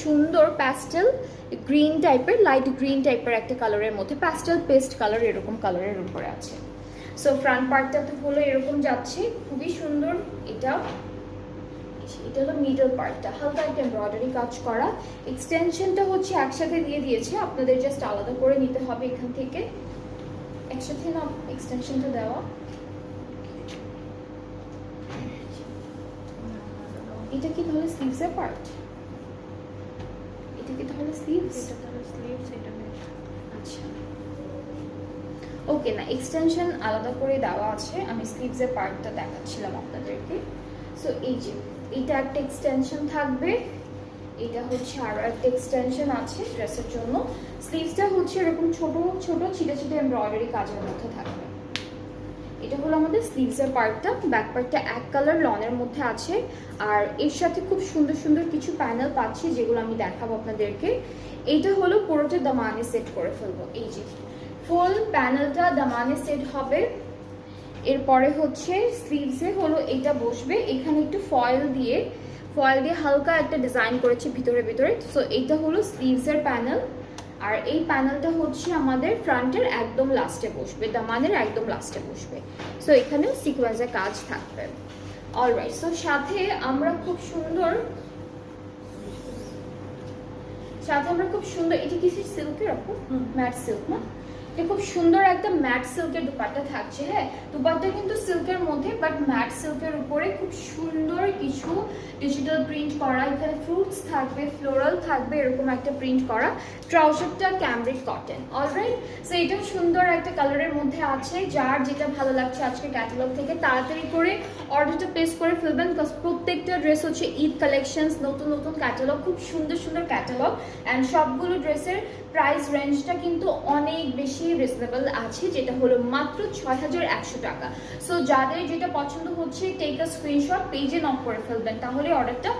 সুন্দর pastel green টাইপের, light green টাইপের একটা কালারের মধ্যে, প্যাস্টেল পেস্ট কালার এরকম কালারের উপরে আছে। সো ফ্রন্ট পার্টটা তো হলো এরকম যাচ্ছে, খুবই সুন্দর। এটা হলো মিডল পার্টটা, হালকা একটা এমব্রয়ডারি কাজ করা। এক্সটেনশনটা হচ্ছে একসাথে দিয়ে দিয়েছে, আপনাদের জাস্ট আলাদা করে নিতে হবে এখান থেকে, একসাথে না এক্সটেনশনটা দেওয়া। এটা কি তাহলে স্লিভসের পার্ট? এটা কি তাহলে স্লিভস? এটা তাহলে স্লিভস, এটা নেক। আচ্ছা ওকে, না এক্সটেনশন আলাদা করে দেওয়া আছে, আমি স্লিভসের পার্টটা দেখাচ্ছিলাম আপনাদেরকে। সো এই যে এটা একটা এক্সটেনশন থাকবে, এটা হচ্ছে আরও একটা এক্সটেনশন আছে ড্রেসের জন্য। স্লিভসটা হচ্ছে এরকম ছোট ছোট ছিটে ছিটে এমব্রয়ডারি কাজের মধ্যে থাকবে। এটা হলো আমাদের স্লিভসের পার্টটা। ব্যাক পার্টটা এক কালার লনের মধ্যে আছে, আর এর সাথে খুব সুন্দর সুন্দর কিছু প্যানেল পাচ্ছি যেগুলো আমি দেখাবো আপনাদেরকে। এইটা হলো পুরোটা দামানে সেট করে ফেলবো, এই যে ফুল প্যানেলটা দামানে সেট হবে। এরপরে হচ্ছে স্লিভসে হলো এটা বসবে, এখানে একটু ফয়েল দিয়ে হালকা একটা ডিজাইন করেছি ভিতরে ভিতরে। সো এইটা হলো স্লিভসের প্যানেল, আর এই প্যানেলটা হচ্ছে আমাদের ফ্রন্টের একদম লাস্টে বসবে, দামানের একদম লাস্টে বসবে। সো এখানেও সিকোয়েন্সের কাজ থাকবে। অলরাইট, সো সাথে আমরা খুব সুন্দর এটা কিছু সিল্কের আপু, ম্যাট সিল্ক না, এটা খুব সুন্দর একটা ম্যাট সিল্কের দুপাট্টা থাকছে। হ্যাঁ, দুপাট্টা কিন্তু সিল্কের মধ্যে, বাট ম্যাট সিল্কের উপরে খুব সুন্দর কিছু ডিজিটাল প্রিন্ট করা, এখানে ফ্রুটস থাকবে, ফ্লোরাল থাকবে, এরকম একটা প্রিন্ট করা। ট্রাউজারটা ক্যামব্রিক কটন। অলরাইট, সো এটাও সুন্দর একটা কালারের মধ্যে আছে। যার যেটা ভালো লাগছে আজকে ক্যাটালগ থেকে তাড়াতাড়ি করে অর্ডারটা প্লেস করে ফেলবেন, বিকজ প্রত্যেকটা ড্রেস হচ্ছে ঈদ কালেকশনস, নতুন নতুন ক্যাটালগ, খুব সুন্দর সুন্দর ক্যাটালগ। অ্যান্ড সবগুলো ড্রেসের প্রাইস রেঞ্জটা কিন্তু অনেক বেশি রিজনেবল আছে, যেটা হলো মাত্র 6100 টাকা। সো যাদের যেটা পছন্দ হচ্ছে টেক আ স্ক্রিনশট, পেজে নক করে ফেলবেন, তাহলে অর্ডারটা